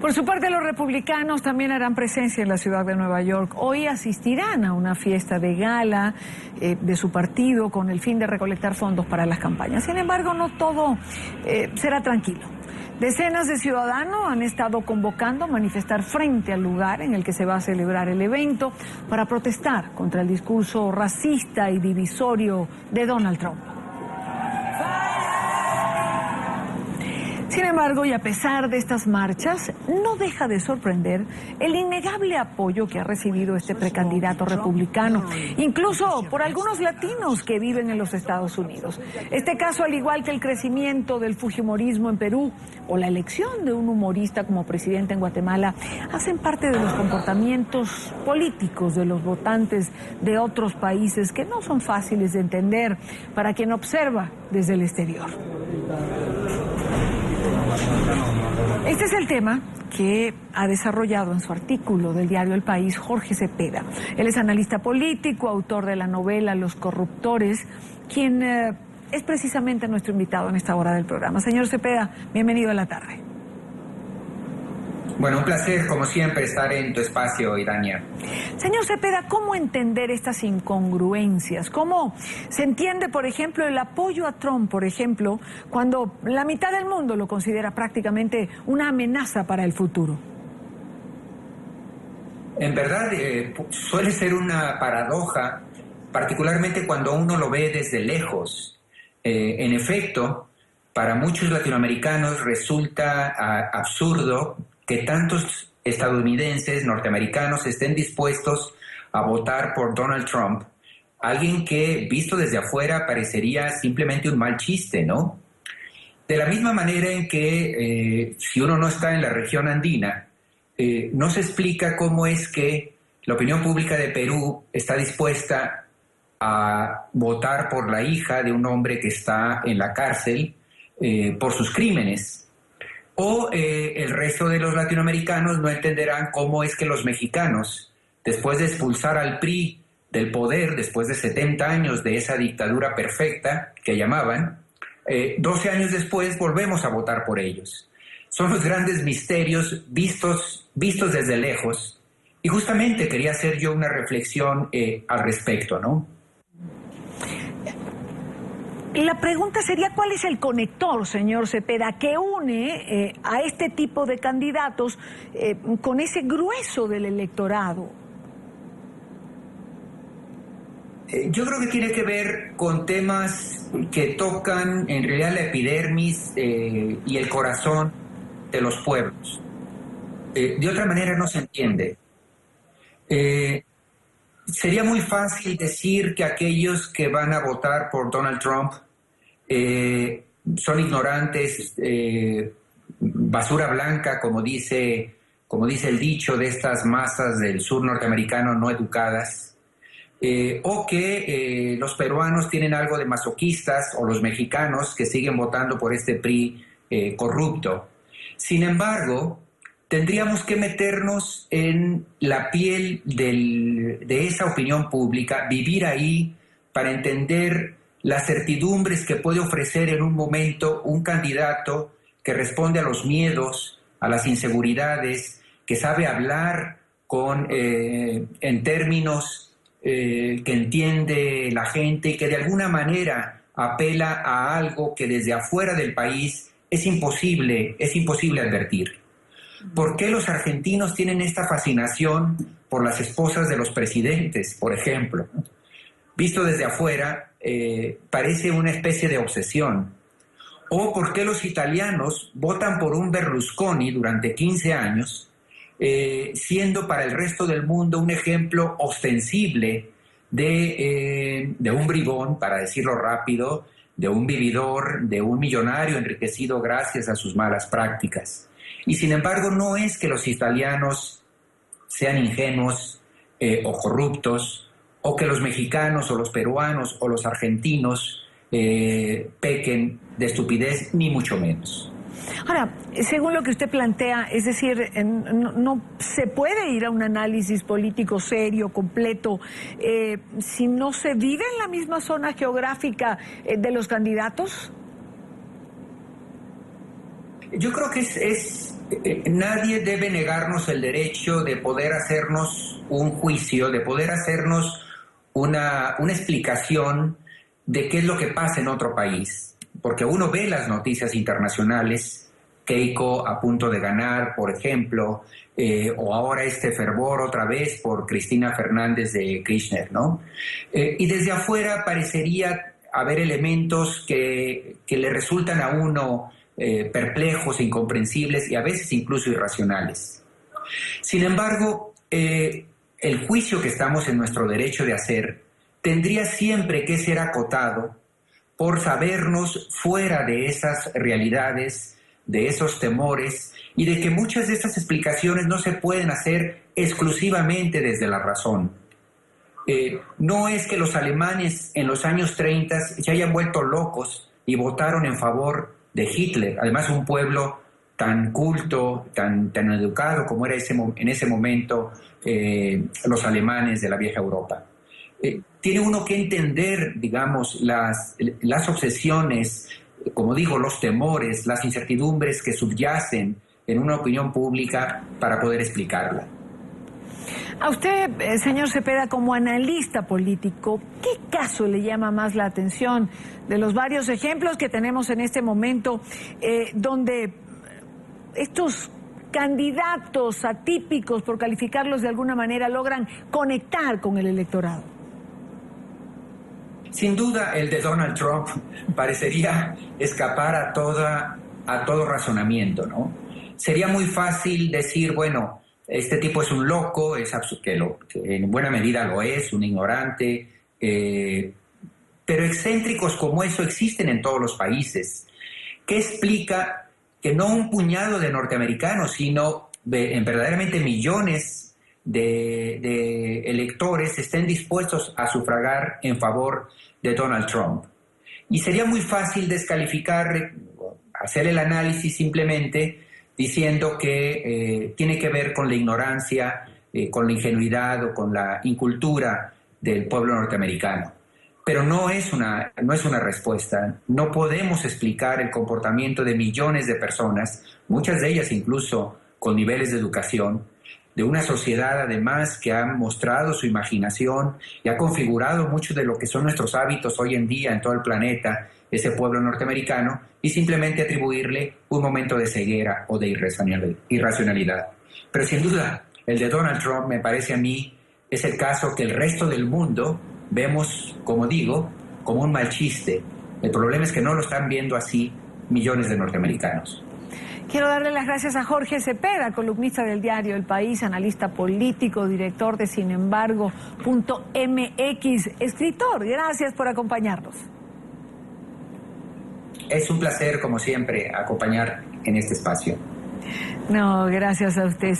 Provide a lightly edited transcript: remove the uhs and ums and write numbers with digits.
Por su parte, los republicanos también harán presencia en la ciudad de Nueva York. Hoy asistirán a una fiesta de gala de su partido con el fin de recolectar fondos para las campañas. Sin embargo, no todo será tranquilo. Decenas de ciudadanos han estado convocando a manifestar frente al lugar en el que se va a celebrar el evento para protestar contra el discurso racista y divisorio de Donald Trump. Sin embargo, y a pesar de estas marchas, no deja de sorprender el innegable apoyo que ha recibido este precandidato republicano, incluso por algunos latinos que viven en los Estados Unidos. Este caso, al igual que el crecimiento del fujimorismo en Perú o la elección de un humorista como presidente en Guatemala, hacen parte de los comportamientos políticos de los votantes de otros países que no son fáciles de entender para quien observa desde el exterior. Este es el tema que ha desarrollado en su artículo del diario El País Jorge Cepeda. Él es analista político, autor de la novela Los Corruptores, quien es precisamente nuestro invitado en esta hora del programa. Señor Cepeda, bienvenido a la tarde. Bueno, un placer, como siempre, estar en tu espacio, Irania. Señor Cepeda, ¿cómo entender estas incongruencias? ¿Cómo se entiende, por ejemplo, el apoyo a Trump, por ejemplo, cuando la mitad del mundo lo considera prácticamente una amenaza para el futuro? En verdad, suele ser una paradoja, particularmente cuando uno lo ve desde lejos. En efecto, para muchos latinoamericanos resulta absurdo que tantos estadounidenses, norteamericanos, estén dispuestos a votar por Donald Trump, alguien que, visto desde afuera, parecería simplemente un mal chiste, ¿no? De la misma manera en que, si uno no está en la región andina, no se explica cómo es que la opinión pública de Perú está dispuesta a votar por la hija de un hombre que está en la cárcel por sus crímenes. O el resto de los latinoamericanos no entenderán cómo es que los mexicanos, después de expulsar al PRI del poder, después de 70 años de esa dictadura perfecta que llamaban, 12 años después volvemos a votar por ellos. Son los grandes misterios vistos desde lejos, y justamente quería hacer yo una reflexión al respecto, ¿no? La pregunta sería, ¿cuál es el conector, señor Cepeda, que une a este tipo de candidatos con ese grueso del electorado? Yo creo que tiene que ver con temas que tocan en realidad la epidermis y el corazón de los pueblos. De otra manera no se entiende. Sería muy fácil decir que aquellos que van a votar por Donald Trump son ignorantes, basura blanca, como dice el dicho de estas masas del sur norteamericano no educadas, o que los peruanos tienen algo de masoquistas, o los mexicanos que siguen votando por este PRI corrupto. Sin embargo, tendríamos que meternos en la piel de esa opinión pública, vivir ahí para entender las certidumbres que puede ofrecer en un momento un candidato que responde a los miedos, a las inseguridades, que sabe hablar en términos que entiende la gente y que de alguna manera apela a algo que desde afuera del país es imposible advertir. ¿Por qué los argentinos tienen esta fascinación por las esposas de los presidentes, por ejemplo? Visto desde afuera, parece una especie de obsesión. ¿O por qué los italianos votan por un Berlusconi durante 15 años, siendo para el resto del mundo un ejemplo ostensible de un bribón, para decirlo rápido, de un vividor, de un millonario enriquecido gracias a sus malas prácticas? Y sin embargo, no es que los italianos sean ingenuos o corruptos, o que los mexicanos o los peruanos o los argentinos pequen de estupidez, ni mucho menos. Ahora, según lo que usted plantea, es decir, no se puede ir a un análisis político serio, completo, si no se vive en la misma zona geográfica de los candidatos. Yo creo que nadie debe negarnos el derecho de poder hacernos un juicio, de poder hacernos una explicación de qué es lo que pasa en otro país. Porque uno ve las noticias internacionales, Keiko a punto de ganar, por ejemplo, o ahora este fervor otra vez por Cristina Fernández de Kirchner, ¿no? Y desde afuera parecería haber elementos que le resultan a uno perplejos, incomprensibles y a veces incluso irracionales. Sin embargo, el juicio que estamos en nuestro derecho de hacer tendría siempre que ser acotado por sabernos fuera de esas realidades, de esos temores y de que muchas de estas explicaciones no se pueden hacer exclusivamente desde la razón. No es que los alemanes en los años 30 se hayan vuelto locos y votaron en favor de Hitler, además un pueblo tan culto, tan educado como era en ese momento los alemanes de la vieja Europa. Tiene uno que entender, digamos, las obsesiones, como digo, los temores, las incertidumbres que subyacen en una opinión pública para poder explicarla. A usted, señor Cepeda, como analista político, ¿qué caso le llama más la atención de los varios ejemplos que tenemos en este momento donde estos candidatos atípicos, por calificarlos de alguna manera, logran conectar con el electorado? Sin duda, el de Donald Trump parecería escapar a todo razonamiento, ¿no? Sería muy fácil decir, bueno, este tipo es un loco, que en buena medida lo es, un ignorante, pero excéntricos como eso existen en todos los países. ¿Qué explica que no un puñado de norteamericanos, sino verdaderamente millones de electores estén dispuestos a sufragar en favor de Donald Trump? Y sería muy fácil descalificar, hacer el análisis simplemente diciendo que tiene que ver con la ignorancia, con la ingenuidad o con la incultura del pueblo norteamericano. Pero no es una respuesta. No podemos explicar el comportamiento de millones de personas, muchas de ellas incluso con niveles de educación, de una sociedad además que ha mostrado su imaginación y ha configurado mucho de lo que son nuestros hábitos hoy en día en todo el planeta, ese pueblo norteamericano, y simplemente atribuirle un momento de ceguera o de irracionalidad. Pero sin duda, el de Donald Trump, me parece a mí, es el caso que el resto del mundo vemos, como digo, como un mal chiste. El problema es que no lo están viendo así millones de norteamericanos. Quiero darle las gracias a Jorge Cepeda, columnista del diario El País, analista político, director de sinembargo.mx, escritor. Gracias por acompañarnos. Es un placer, como siempre, acompañar en este espacio. No, gracias a usted.